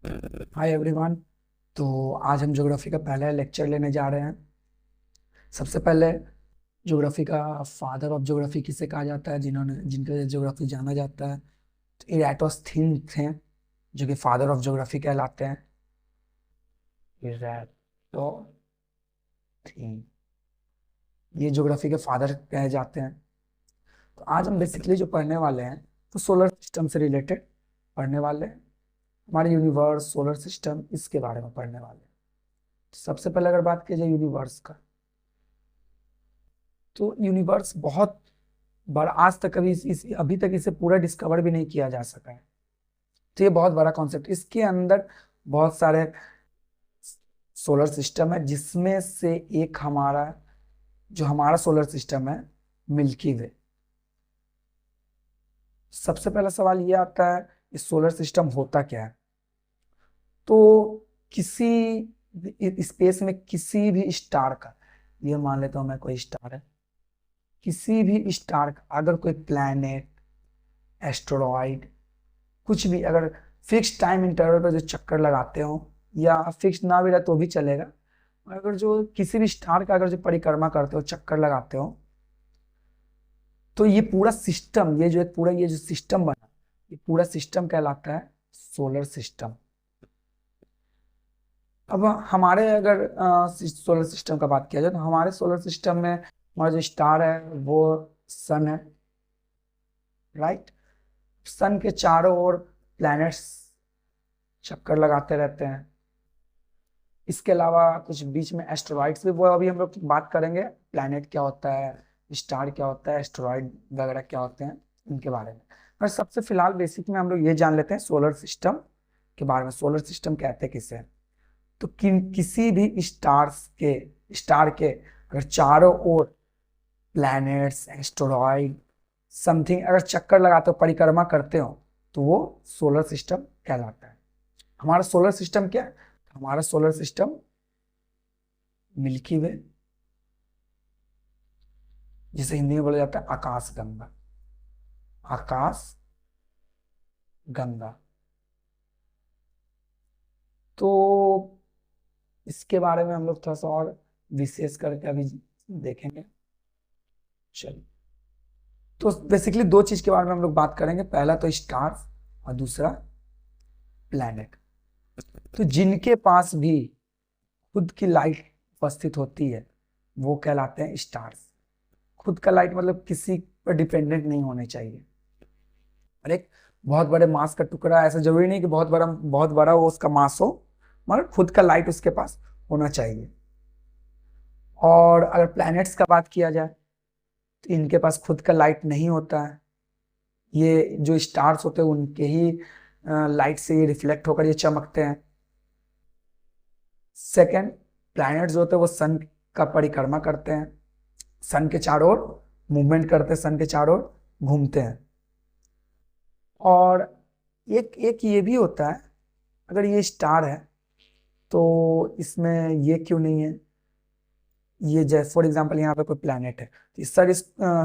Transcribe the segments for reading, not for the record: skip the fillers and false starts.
Hi everyone. तो आज हम ज्योग्राफी का पहला लेक्चर लेने जा रहे हैं। सबसे पहले ज्योग्राफी का फादर ऑफ ज्योग्राफी किसे कहा जाता है, जिनके वजह से ज्योग्राफी जाना जाता है। तो इराटोस्थीनिस हैं जो कि फादर ऑफ ज्योग्राफी कहलाते हैं। इराटोस्थीन, ये ज्योग्राफी के फादर कहे जाते हैं। तो आज हम बेसिकली जो पढ़ने वाले हैं तो सोलर सिस्टम से रिलेटेड पढ़ने वाले हैं। हमारे यूनिवर्स, सोलर सिस्टम, इसके बारे में पढ़ने वाले हैं। सबसे पहले अगर बात की जाए यूनिवर्स का, तो यूनिवर्स बहुत बड़ा, आज तक कभी अभी तक इसे पूरा डिस्कवर भी नहीं किया जा सका है। तो ये बहुत बड़ा कॉन्सेप्ट, इसके अंदर बहुत सारे सोलर सिस्टम है, जिसमें से एक हमारा सोलर सिस्टम है, मिल्की वे। सबसे पहला सवाल ये आता है, इस सोलर सिस्टम होता क्या है। तो स्पेस में किसी भी स्टार का, ये मान लेता हूं मैं कोई स्टार है, किसी भी स्टार का अगर कोई प्लैनेट, एस्टेरॉइड, कुछ भी अगर फिक्स टाइम इंटरवल पर जो चक्कर लगाते हो, या फिक्स ना भी रहे तो भी चलेगा, अगर जो किसी भी स्टार का अगर जो परिक्रमा करते हो, चक्कर लगाते हो, तो ये पूरा सिस्टम, ये जो सिस्टम बना, ये पूरा सिस्टम कहलाता है सोलर सिस्टम। अब हमारे अगर सोलर सिस्टम का बात किया जाए, तो हमारे सोलर सिस्टम में हमारा जो स्टार है वो सन है, राइट। सन के चारों ओर प्लैनेट्स चक्कर लगाते रहते हैं। इसके अलावा कुछ बीच में एस्टेरॉइड्स भी, वो अभी हम लोग बात करेंगे, प्लैनेट क्या होता है, स्टार क्या होता है, एस्टेरॉइड वगैरह क्या होते हैं, इनके बारे में। पर सबसे फिलहाल बेसिक में हम लोग ये जान लेते हैं सोलर सिस्टम के बारे में। सोलर सिस्टम कहते हैं किसे। तो किसी भी स्टार के अगर चारों ओर प्लैनेट्स, एस्टेरॉइड, समथिंग अगर चक्कर लगाते हो, परिक्रमा करते हो, तो वो सोलर सिस्टम कहलाता है। हमारा सोलर सिस्टम क्या है? हमारा सोलर सिस्टम मिल्की वे, जिसे हिंदी में बोला जाता है आकाश गंगा। आकाश गंगा। तो इसके बारे में हम लोग थोड़ा सा और विशेष करके अभी देखेंगे। चलिए, तो बेसिकली दो चीज के बारे में हम लोग बात करेंगे, पहला तो स्टार और दूसरा प्लैनेट। तो जिनके पास भी खुद की लाइट उपस्थित होती है वो कहलाते हैं स्टार्स। खुद का लाइट मतलब किसी पर डिपेंडेंट नहीं होने चाहिए। और एक बहुत बड़े मास का टुकड़ा, ऐसा जरूरी नहीं कि बहुत बड़ा वो उसका मास हो, मगर खुद का लाइट उसके पास होना चाहिए। और अगर प्लैनेट्स का बात किया जाए, तो इनके पास खुद का लाइट नहीं होता है। ये जो स्टार्स होते हैं उनके ही लाइट से ये रिफ्लेक्ट होकर ये चमकते हैं। सेकंड, प्लैनेट्स जो होते हैं वो सन का परिक्रमा करते हैं, सन के चारों ओर मूवमेंट करते हैं, सन के चारों ओर घूमते हैं। और एक एक ये भी होता है, अगर ये स्टार है तो इसमें ये क्यों नहीं है, ये जैसे फॉर एग्जांपल यहाँ पे कोई प्लैनेट है, तो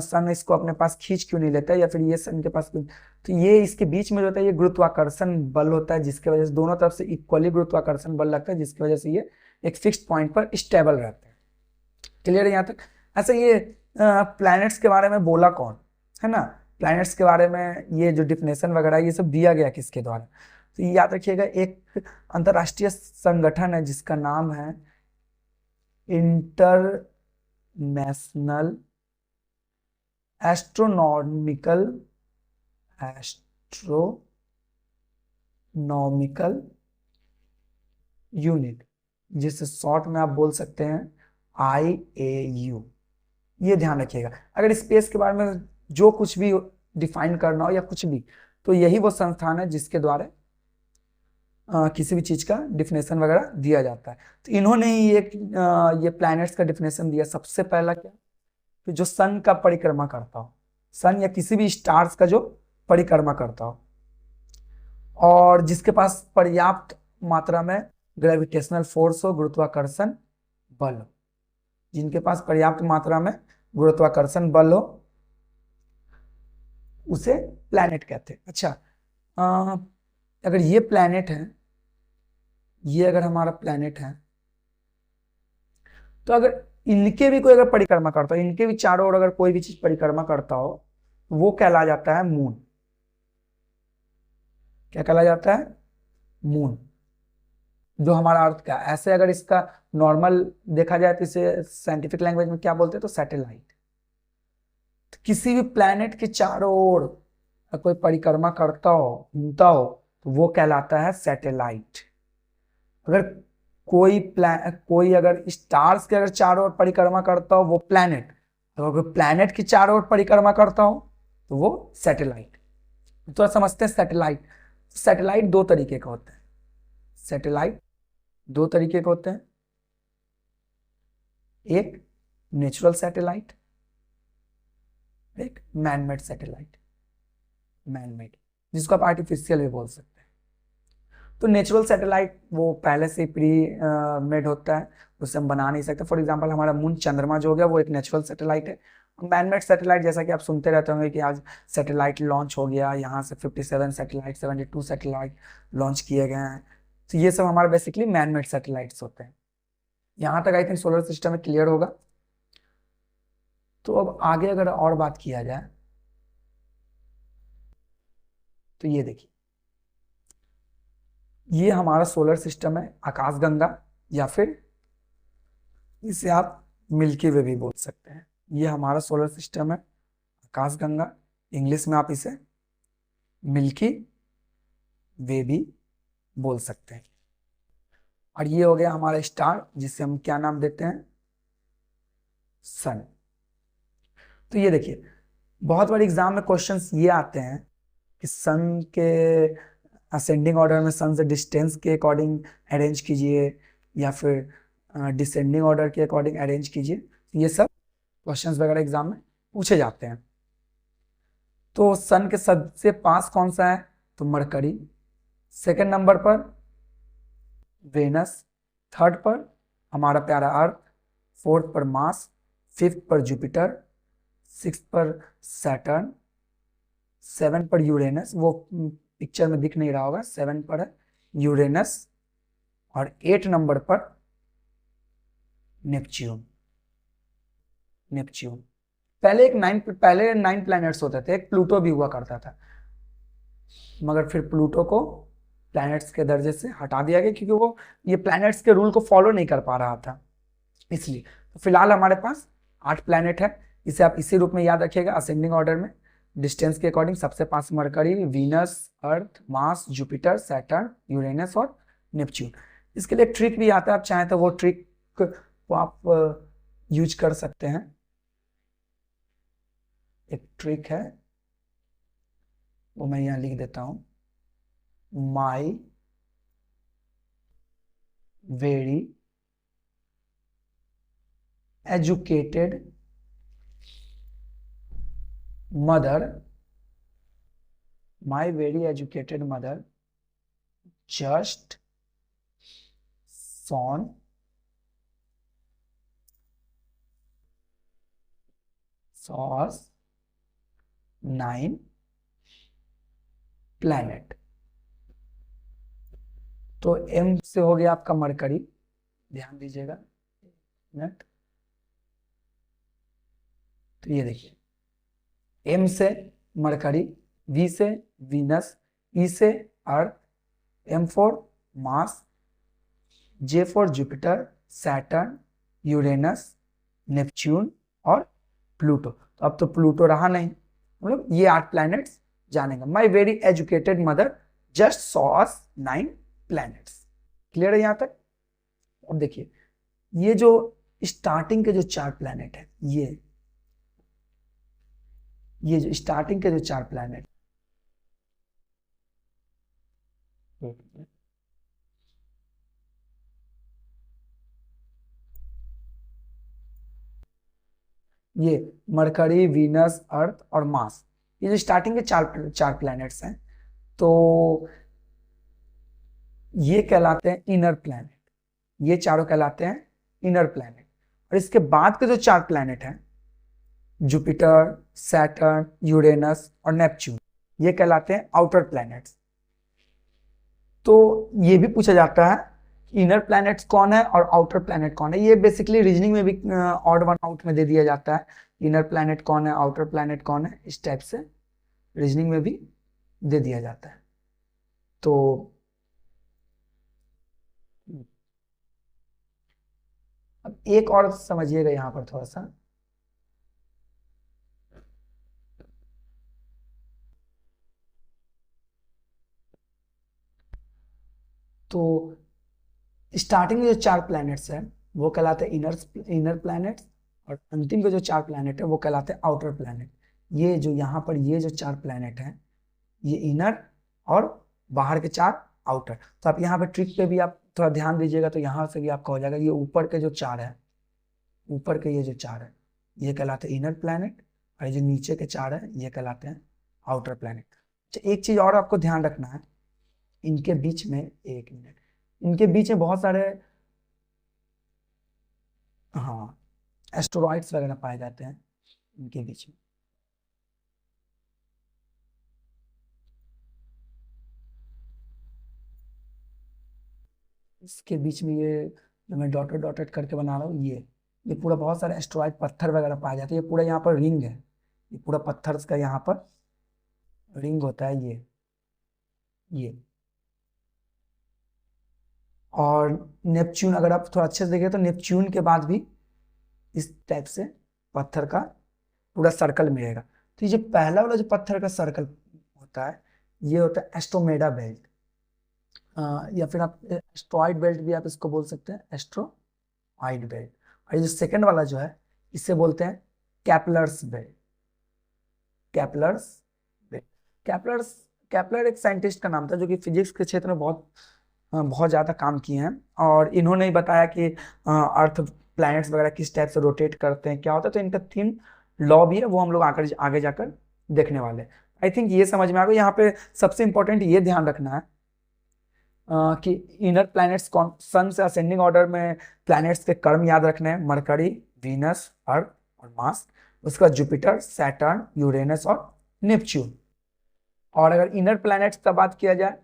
सन इसको अपने पास खींच क्यों नहीं लेता है, या फिर ये सन के पास तो ये इसके बीच में जो होता है ये गुरुत्वाकर्षण बल होता है, जिसकी वजह से दोनों तरफ से इक्वली गुरुत्वाकर्षण बल लगता है, जिसकी वजह से ये एक फिक्स्ड पॉइंट पर स्टेबल रहते हैं। क्लियर है यहाँ तक? ऐसा ये प्लैनेट्स के बारे में बोला कौन है ना, प्लैनेट्स के बारे में ये जो डिफिनेशन वगैरह ये सब दिया गया किसके द्वारा, तो ये याद रखिएगा, एक अंतरराष्ट्रीय संगठन है जिसका नाम है इंटरनेशनल एस्ट्रोनॉमिकल एस्ट्रोनॉमिकल यूनिट, जिसे शॉर्ट में आप बोल सकते हैं IAU। ये ध्यान रखिएगा, अगर स्पेस के बारे में जो कुछ भी डिफाइन करना हो या कुछ भी, तो यही वो संस्थान है जिसके द्वारा किसी भी चीज का डिफिनेशन वगैरह दिया जाता है। तो इन्होंने ही ये प्लैनेट्स का डिफिनेशन दिया। सबसे पहला क्या, तो जो सन का परिक्रमा करता हो, सन या किसी भी स्टार्स का जो परिक्रमा करता हो, और जिसके पास पर्याप्त मात्रा में ग्रेविटेशनल फोर्स हो, गुरुत्वाकर्षण बल हो, जिनके पास पर्याप्त मात्रा में गुरुत्वाकर्षण बल हो, उसे प्लैनेट कहते हैं। अच्छा, अगर ये प्लैनेट है ये अगर हमारा प्लैनेट है, तो अगर इनके भी कोई अगर परिक्रमा करता हो, इनके भी चारों ओर अगर कोई भी चीज परिक्रमा करता हो, तो वो कहला जाता है मून। क्या कहला जाता है? मून। जो हमारा अर्थ का, ऐसे अगर इसका नॉर्मल देखा जाए तो इसे साइंटिफिक लैंग्वेज में क्या बोलते हैं? तो सैटेलाइट। तो किसी भी प्लैनेट के चारों ओर कोई परिक्रमा करता हो, घूमता हो, तो वो कहलाता है सैटेलाइट। अगर कोई अगर स्टार्स के अगर चारों ओर परिक्रमा करता हो, वो प्लैनेट। अगर कोई प्लैनेट की चारों ओर परिक्रमा करता हो, तो वो सैटेलाइट। तो समझते हैं सैटेलाइट। सैटेलाइट दो तरीके के होते हैं। सैटेलाइट दो तरीके के होते हैं। एक नेचुरल सैटेलाइट, एक मैनमेड सैटेलाइट। मैनमेड, जिसको आप आर्टिफिशियल भी बोल सकते हैं। तो नेचुरल सैटेलाइट वो पहले से प्री मेड होता है, उसे हम बना नहीं सकते। फॉर एग्जांपल हमारा मून, चंद्रमा जो हो गया, वो एक नेचुरल सैटेलाइट है। मैनमेड सैटेलाइट, जैसा कि आप सुनते रहते होंगे कि आज सैटेलाइट लॉन्च हो गया, यहाँ से 57 सैटेलाइट, 72 सैटेलाइट लॉन्च किए गए हैं। तो ये सब हमारे बेसिकली मैनमेड सैटेलाइट्स होते हैं। यहाँ तक आई थिंक सोलर सिस्टम में क्लियर होगा। तो अब आगे अगर और बात किया जाए, तो ये देखिए, ये हमारा सोलर सिस्टम है, आकाशगंगा, या फिर इसे आप मिल्की वे भी बोल सकते हैं। ये हमारा सोलर सिस्टम है, आकाशगंगा। इंग्लिश में आप इसे मिल्की वे भी बोल सकते हैं। और ये हो गया हमारा स्टार, जिसे हम क्या नाम देते हैं? सन। तो ये देखिए, बहुत बार एग्जाम में क्वेश्चंस ये आते हैं कि सन के असेंडिंग ऑर्डर में सन से डिस्टेंस के अकॉर्डिंग अरेंज कीजिए, या फिर डिसेंडिंग ऑर्डर के अकॉर्डिंग अरेंज कीजिए। ये सब क्वेश्चंस वगैरह एग्जाम में पूछे जाते हैं। तो सन के सबसे पास कौन सा है? तो मरकरी। सेकंड नंबर पर वेनस। थर्ड पर हमारा प्यारा अर्थ। फोर्थ पर मार्स। फिफ्थ पर जुपिटर। सिक्स पर सैटर्न। सेवन पर यूरेनस, वो पिक्चर में दिख नहीं रहा होगा, सेवन पर है यूरेनस। और 8 नंबर पर नेपच्यून। नेपच्यून। पहले 9 प्लैनेट्स होते थे, एक प्लूटो भी हुआ करता था, मगर फिर प्लूटो को प्लैनेट्स के दर्जे से हटा दिया गया, क्योंकि वो ये प्लैनेट्स के रूल को फॉलो नहीं कर पा रहा था, इसलिए। तो फिलहाल हमारे पास 8 प्लैनेट है। इसे आप इसी रूप में याद रखिएगा, असेंडिंग ऑर्डर में, डिस्टेंस के अकॉर्डिंग। सबसे पास मरकरी, वीनस, अर्थ, मार्स, जुपिटर, सैटर्न, यूरेनस और नेपच्यून। इसके लिए एक ट्रिक भी आता है, आप चाहें तो वो ट्रिक को आप यूज कर सकते हैं। एक ट्रिक है, वो मैं यहाँ लिख देता हूं। My very educated mother, my very educated mother just saw 9 planet। तो एम से हो गया आपका मरकरी, ध्यान दीजिएगा मिनट। तो ये देखिए, एम से मरकरी, वी से वीनस, ई से Earth, M for Mars, J for Jupiter, Saturn, Uranus, Neptune और प्लूटो। तो अब तो प्लूटो रहा नहीं, मतलब ये 8 प्लैनेट्स जानेंगे। My very educated mother just saw 9 planets. Clear है यहां तक? अब देखिए, ये जो स्टार्टिंग के जो 4 प्लैनेट है, ये जो स्टार्टिंग के जो 4 प्लैनेट, ये मरकरी, वीनस, अर्थ और मार्स, ये जो स्टार्टिंग के 4 प्लैनेट्स हैं, तो ये कहलाते हैं इनर प्लैनेट। ये चारों कहलाते हैं इनर प्लैनेट। और इसके बाद के जो 4 प्लैनेट हैं, जुपिटर, सैटर्न, यूरेनस और नेपच्यून, ये कहलाते हैं आउटर प्लैनेट्स। तो ये भी पूछा जाता है इनर प्लैनेट्स कौन है और आउटर प्लैनेट कौन है, ये बेसिकली रीजनिंग में भी ऑड वन आउट में दे दिया जाता है। इनर प्लैनेट कौन है, आउटर प्लैनेट कौन है, इस टाइप से रीजनिंग में भी दे दिया जाता है। तो अब एक और समझिएगा यहाँ पर थोड़ा सा, तो स्टार्टिंग में जो 4 प्लैनेट्स हैं वो कहलाते हैं इनर प्लैनेट्स, और अंतिम के जो 4 प्लैनेट है वो कहलाते हैं आउटर प्लैनेट। ये जो यहाँ पर ये जो 4 प्लैनेट हैं ये इनर और बाहर के 4 आउटर। तो आप यहाँ पे ट्रिक पे भी आप थोड़ा ध्यान दीजिएगा, तो यहाँ से भी आपका हो जाएगा। ये ऊपर के जो 4 है, ऊपर के ये जो 4 है ये कहलाते हैं इनर प्लैनेट, और ये जो नीचे के 4 है ये कहलाते हैं आउटर प्लैनेट। अच्छा, एक चीज और आपको ध्यान रखना है, इनके बीच में, एक मिनट, इनके बीच में बहुत सारे हाँ एस्टेरॉइड्स वगैरह पाए जाते हैं इनके बीच में। इसके बीच में ये जो मैं डॉटेड डॉटेड करके बना रहा हूँ, ये पूरा बहुत सारे एस्टेरॉइड पत्थर वगैरह पाए जाते हैं। ये पूरा यहाँ पर रिंग है, ये पूरा पत्थर का यहाँ पर रिंग होता है ये। और नेपच्यून अगर आप थोड़ा अच्छे से देखें तो नेपच्यून के बाद भी इस टाइप से पत्थर का पूरा सर्कल मिलेगा। तो ये जो पहला वाला जो पत्थर का सर्कल होता है ये होता है एस्ट्रोमेडा बेल्ट, या फिर आप एस्ट्रॉइड बेल्ट भी आप इसको बोल सकते हैं, एस्ट्रॉइड बेल्ट। और ये जो सेकंड वाला जो है इसे बोलते हैं कैपलर्स बेल्ट, कैपलर्स बेल्ट। कैपलर एक साइंटिस्ट का नाम था जो कि फिजिक्स के क्षेत्र में बहुत ज़्यादा काम किए हैं, और इन्होंने ही बताया कि अर्थ प्लैनेट्स वगैरह किस टाइप से रोटेट करते हैं, क्या होता है। तो इनका 3 लॉ भी है, वो हम लोग आगे जाकर देखने वाले हैं। आई थिंक ये समझ में आ गया। यहाँ पे सबसे इंपॉर्टेंट ये ध्यान रखना है कि इनर प्लैनेट्स कौन, सन से असेंडिंग ऑर्डर में प्लैनेट्स के कर्म याद रखने हैं, मरकरी, वीनस, अर्थ और मार्स। उसके बाद जुपिटर, सैटर्न, यूरेनस और नेपच्यून। और अगर इनर प्लैनेट्स का बात किया जाए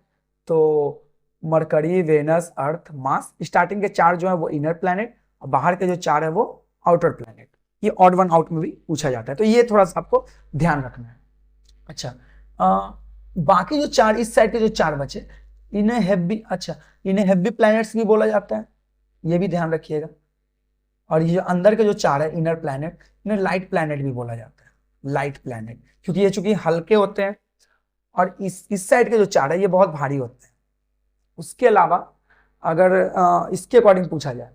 तो मरकरी, वेनस, अर्थ, मार्स, स्टार्टिंग के 4 जो है वो इनर प्लैनेट, और बाहर के जो 4 है वो आउटर प्लैनेट। ये ऑड वन आउट में भी पूछा जाता है, तो ये थोड़ा सा आपको ध्यान रखना है। अच्छा, बाकी जो 4 इस साइड के जो 4 बचे इन्हें हेवी प्लैनेट्स भी बोला जाता है, ये भी ध्यान रखिएगा। और ये जो अंदर के जो 4 है इनर प्लैनेट, इन्हें लाइट प्लैनेट भी बोला जाता है, लाइट प्लैनेट, क्योंकि ये चूंकि हल्के होते हैं। और इस साइड के जो 4 है ये बहुत भारी होते हैं। उसके अलावा अगर इसके अकॉर्डिंग पूछा जाए,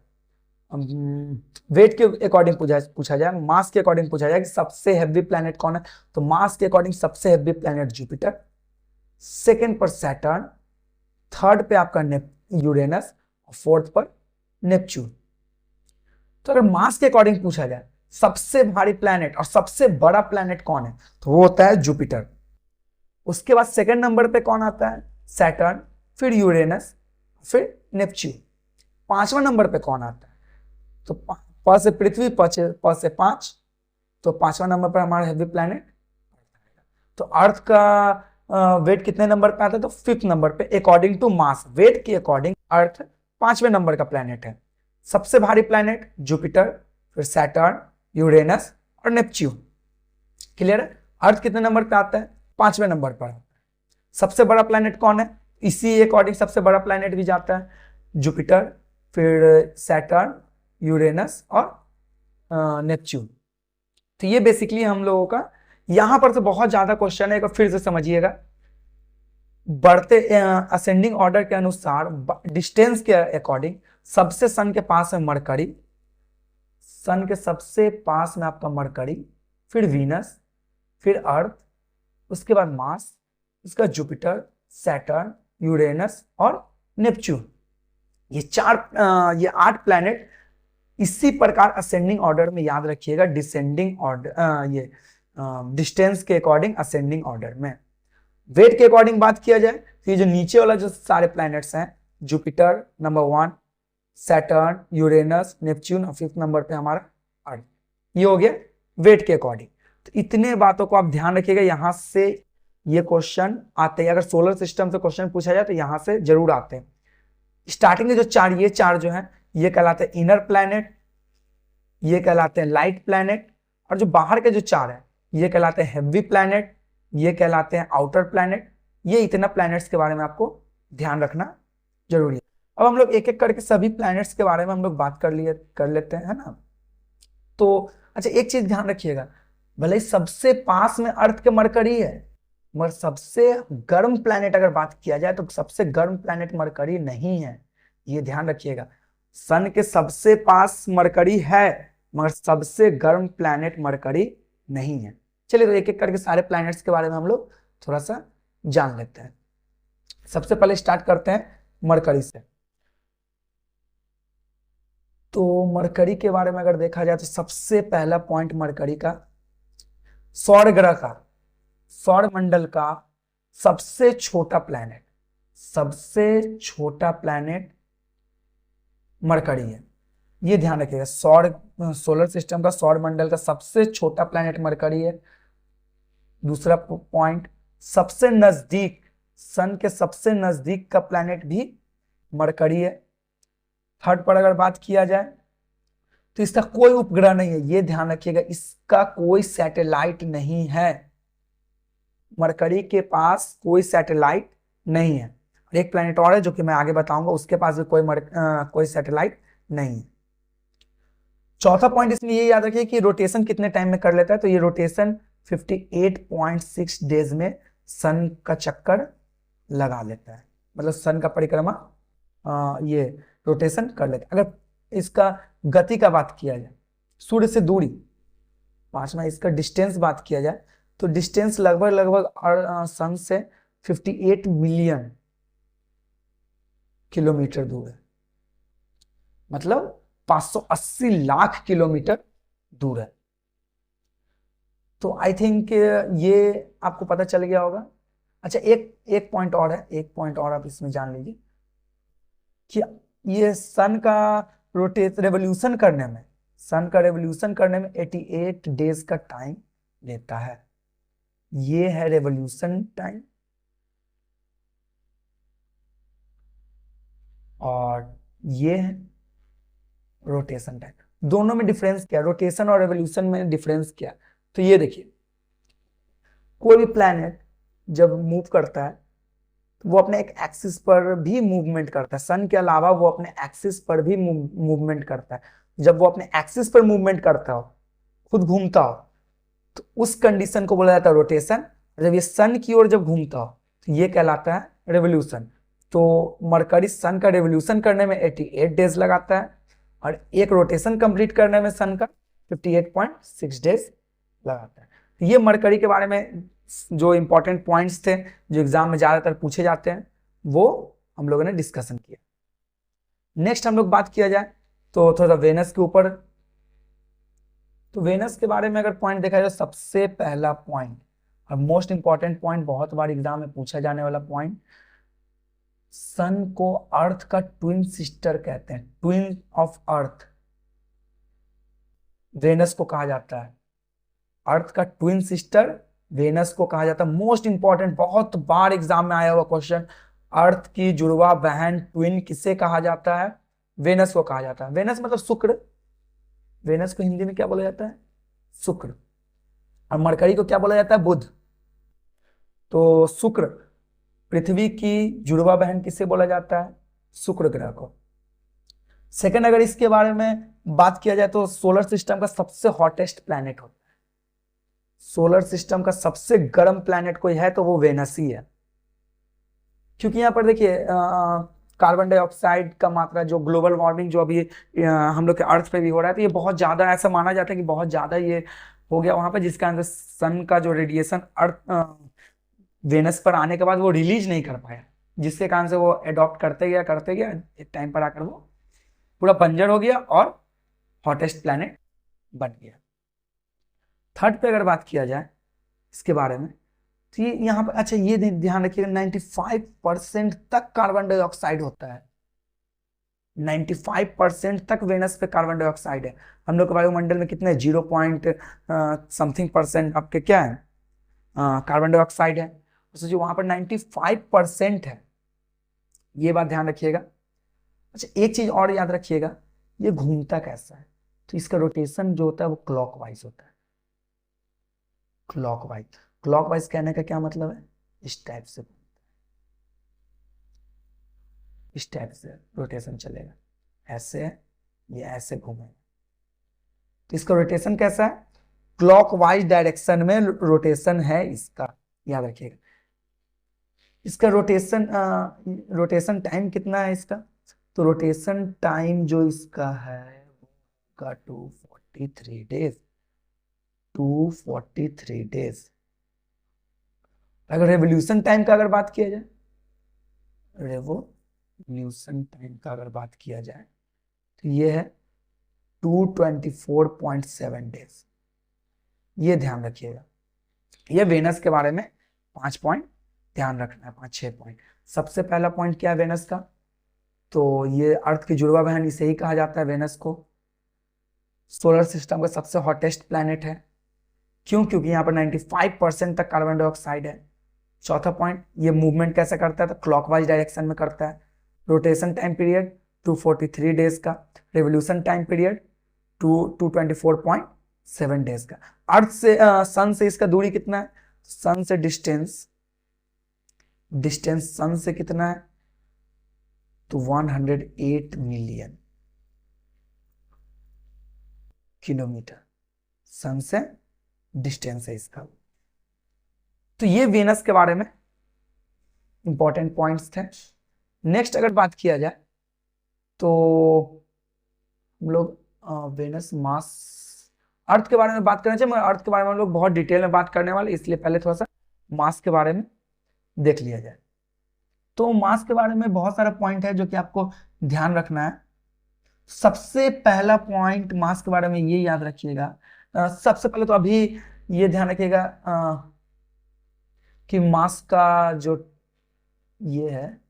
वेट के अकॉर्डिंग पूछा जाए, मास के अकॉर्डिंग पूछा जाए कि सबसे हेवी प्लैनेट कौन है, तो मास के अकॉर्डिंग सबसे हेवी प्लैनेट जुपिटर, सेकंड पर सैटर्न, थर्ड पे आपका यूरेनस, और फोर्थ पर नेपच्यून। तो अगर मास के अकॉर्डिंग पूछा जाए सबसे भारी प्लैनेट और सबसे बड़ा प्लैनेट कौन है, तो वो होता है जुपिटर। उसके बाद सेकंड नंबर पे कौन आता है, सैटर्न, फिर यूरेनस, फिर नेपच्यून। 5वां नंबर पे कौन आता है, तो प से पृथ्वी, प से 5, तो 5वां नंबर पर हमारा हेवी प्लैनेट। तो अर्थ का वेट कितने नंबर पे आता है, तो 5th नंबर पे। अकॉर्डिंग टू मास, वेट के अकॉर्डिंग अर्थ 5वें नंबर का प्लैनेट है। सबसे भारी प्लैनेट जुपिटर, फिर सैटर्न, यूरेनस और नेपच्यून। क्लियर है। अर्थ कितने नंबर पे आता है, 5वें नंबर पर। सबसे बड़ा प्लैनेट कौन है, इसी अकॉर्डिंग सबसे बड़ा प्लैनेट भी जाता है जुपिटर, फिर सैटर्न, यूरेनस और नेपच्यून। तो ये बेसिकली हम लोगों का यहां पर तो बहुत ज्यादा क्वेश्चन है, एक फिर से समझिएगा। बढ़ते असेंडिंग ऑर्डर के अनुसार डिस्टेंस के अकॉर्डिंग सबसे सन के पास है मरकरी, सन के सबसे पास में आपका मरकरी, फिर वीनस, फिर अर्थ, उसके बाद मार्स, उसका जुपिटर, सैटर्न, यूरेनस और नेपच्यून। ये 8 प्लैनेट इसी प्रकार असेंडिंग ऑर्डर में याद रखिएगा, डिसेंडिंग ऑर्डर, ये डिस्टेंस के अकॉर्डिंग असेंडिंग ऑर्डर में। वेट के अकॉर्डिंग बात किया जाए तो ये जो नीचे वाला जो सारे प्लैनेट्स हैं, Jupiter number 1, Saturn, Uranus, Neptune और 5th नंबर पे हमारा अर्थ। ये हो गया वेट के अकॉर्डिंग। तो इतने बातों को आप ध्यान रखिएगा, यहां से ये क्वेश्चन आते हैं। अगर सोलर सिस्टम से क्वेश्चन पूछा जाए तो यहां से जरूर आते हैं। स्टार्टिंग के जो चार, ये चार जो है ये कहलाते हैं इनर प्लैनेट, ये कहलाते हैं लाइट प्लैनेट, और जो बाहर के जो चार है ये कहलाते हैं हेवी प्लैनेट, ये कहलाते हैं आउटर प्लैनेट। ये इतना प्लैनेट्स के बारे में आपको ध्यान रखना जरूरी है। अब हम लोग एक एक करके सभी प्लैनेट्स के बारे में हम लोग बात कर लेते हैं, है ना। तो अच्छा, एक चीज ध्यान रखिएगा, भले ही सबसे पास में अर्थ के मरकरी है, मगर सबसे गर्म प्लैनेट अगर बात किया जाए तो सबसे गर्म प्लैनेट मरकरी नहीं है, ये ध्यान रखिएगा। सन के सबसे पास मरकरी है मगर सबसे गर्म प्लैनेट मरकरी नहीं है। चलिए तो एक एक करके सारे प्लैनेट्स के बारे में हम लोग थोड़ा सा जान लेते हैं। सबसे पहले स्टार्ट करते हैं मरकरी से। तो मरकरी के बारे में अगर देखा जाए तो सबसे पहला पॉइंट मरकरी का, सौर ग्रह का, सौर मंडल का सबसे छोटा प्लैनेट, सबसे छोटा प्लैनेट मरकरी है, ये ध्यान रखिएगा। सोलर सिस्टम का, सौर मंडल का सबसे छोटा प्लैनेट मरकरी है। दूसरा पॉइंट, सबसे नजदीक, सन के सबसे नजदीक का प्लैनेट भी मरकरी है। थर्ड पर अगर बात किया जाए तो इसका कोई उपग्रह नहीं है, ये ध्यान रखिएगा, इसका कोई सैटेलाइट नहीं है। मरकरी के पास कोई सैटेलाइट नहीं है। और एक प्लैनेट और है जो कि मैं आगे बताऊंगा, उसके पास भी कोई सैटेलाइट नहीं है। चौथा पॉइंट इसमें ये याद रखिए कि रोटेशन कितने टाइम में कर लेता है, तो ये रोटेशन 58.6 डेज में सन का चक्कर लगा लेता है, मतलब सन का परिक्रमा ये रोटेशन कर लेता है। अगर इसका गति का बात किया जाए, सूर्य से दूरी, पांचवा इसका डिस्टेंस बात किया जाए तो डिस्टेंस लगभग सन से 58 मिलियन किलोमीटर दूर है, मतलब 580 लाख किलोमीटर दूर है। तो आई थिंक ये आपको पता चल गया होगा। अच्छा, एक पॉइंट और है, एक पॉइंट और आप इसमें जान लीजिए कि ये सन का रेवोल्यूशन करने में, सन का रेवोल्यूशन करने में 88 डेज का टाइम लेता है। ये है रेवोल्यूशन टाइम और ये है रोटेशन टाइम। दोनों में डिफरेंस क्या, रोटेशन और रेवोल्यूशन में डिफरेंस क्या? तो ये देखिए, कोई भी प्लैनेट जब मूव करता है तो वो अपने एक एक्सिस पर भी मूवमेंट करता है। सन के अलावा वो अपने एक्सिस पर भी मूवमेंट करता है। जब वो अपने एक्सिस पर मूवमेंट करता हो, खुद घूमता हो, तो उस कंडीशन को बोला जाता है रोटेशन। जब ये सन की ओर जब घूमता हो तो ये कहलाता है रेवोल्यूशन। तो मरकरी सन का रेवोल्यूशन करने में 88 डेज लगाता है और एक रोटेशन कंप्लीट करने में सन का 58.6 डेज लगाता है। ये मरकरी के बारे में जो इंपॉर्टेंट पॉइंट्स थे जो एग्जाम में ज्यादातर पूछे जाते हैं वो हम लोगों ने डिस्कशन किया। नेक्स्ट हम लोग बात किया जाए तो थोड़ा वेनस के ऊपर। तो वेनस के बारे में अगर पॉइंट देखा जाए, सबसे पहला पॉइंट और मोस्ट इंपॉर्टेंट पॉइंट, बहुत बार एग्जाम में पूछा जाने वाला पॉइंट, सन को अर्थ का ट्विन सिस्टर कहते हैं, ट्विन ऑफ अर्थ वेनस को कहा जाता है। अर्थ का ट्विन सिस्टर वेनस को कहा जाता है। मोस्ट इंपॉर्टेंट, बहुत बार एग्जाम में आया हुआ क्वेश्चन, अर्थ की जुड़वा बहन ट्विन किसे कहा जाता है? वेनस को कहा जाता है। वेनस मतलब शुक्र, वेनस को हिंदी में क्या बोला जाता है? शुक्र। और मरकरी को क्या बोला जाता है? बुध। तो शुक्र, पृथ्वी की जुड़वा बहन किसे बोला जाता है? शुक्र ग्रह को। सेकंड, अगर इसके बारे में बात किया जाए तो सोलर सिस्टम का सबसे हॉटेस्ट प्लैनेट होता है। सोलर सिस्टम का सबसे गर्म प्लैनेट कोई है तो वो वेनस ही है, क्योंकि यहाँ पर देखिए कार्बन डाइऑक्साइड का मात्रा, जो ग्लोबल वार्मिंग जो अभी हम लोग के अर्थ पे भी हो रहा है, तो ये बहुत ज्यादा, ऐसा माना जाता है कि बहुत ज्यादा ये हो गया वहां पर, जिसके अंदर सन का जो रेडिएशन अर्थ वेनस पर आने के बाद वो रिलीज नहीं कर पाया, जिसके कारण से वो एडॉप्ट करते गया, एक टाइम पर आकर वो पूरा बंजर हो गया और हॉटेस्ट प्लैनेट बन गया। थर्ड पे अगर बात किया जाए इसके बारे में तो ये यहाँ पर, अच्छा ये ध्यान रखिएगा, 95% तक कार्बन डाइऑक्साइड होता है। 95% तक वेनस पे कार्बन डाइऑक्साइड है। हम लोग के वायुमंडल में कितने 0 पॉइंट समथिंग परसेंट आपके क्या है कार्बन डाइऑक्साइड है, जो वहां पर 95% है। ये बात ध्यान रखिएगा। अच्छा, एक चीज और याद रखिएगा, ये घूमता कैसा है, तो इसका रोटेशन जो होता है वो क्लॉकवाइज होता है। क्लॉकवाइज, क्लॉकवाइज कहने का क्या मतलब है, इस टाइप से, इस टाइप से रोटेशन चलेगा, ऐसे ये ऐसे घूमेगा, तो इसका रोटेशन कैसा है, क्लॉकवाइज डायरेक्शन में रोटेशन है इसका, याद रखिएगा। इसका रोटेशन रोटेशन टाइम कितना है इसका, तो रोटेशन टाइम जो इसका है का 243 डेज, 243 डेज। अगर रेवोल्यूशन टाइम का अगर बात किया जाए, रेवोल्यूशन टाइम का अगर बात किया जाए तो ये है 224.7 डेज। ये ध्यान रखिएगा, ये वेनस के बारे में 5 पॉइंट ध्यान रखना है, 5-6 पॉइंट। सबसे पहला पॉइंट क्या है वेनस का, तो ये अर्थ की जुड़वा बहन इसे ही कहा जाता है वेनस को। सोलर सिस्टम का सबसे हॉटेस्ट प्लैनेट है, क्यों, क्योंकि यहाँ पर 95% तक कार्बन डाइऑक्साइड है। चौथा पॉइंट, ये मूवमेंट कैसे करता है, तो क्लॉकवाइज डायरेक्शन में करता है। रोटेशन टाइम पीरियड 243 डेज का, रेवोल्यूशन टाइम पीरियड 224.7 डेज का। अर्थ से सन से इसका दूरी कितना है, सन से डिस्टेंस, डिस्टेंस सन से कितना है, तो 108 मिलियन किलोमीटर सन से डिस्टेंस है इसका। तो ये वेनस के बारे में इंपॉर्टेंट पॉइंट्स थे। नेक्स्ट अगर बात किया जाए तो हम लोग वेनस, मास, अर्थ के बारे में बात करना चाहिए, मगर अर्थ के बारे में हम लोग बहुत डिटेल में बात करने वाले, इसलिए पहले थोड़ा सा मास के बारे में देख लिया जाए। तो मास के बारे में बहुत सारा पॉइंट है जो कि आपको ध्यान रखना है। सबसे पहला पॉइंट मास के बारे में ये याद रखिएगा, सबसे पहले तो अभी ये ध्यान रखिएगा कि मास का जो ये है,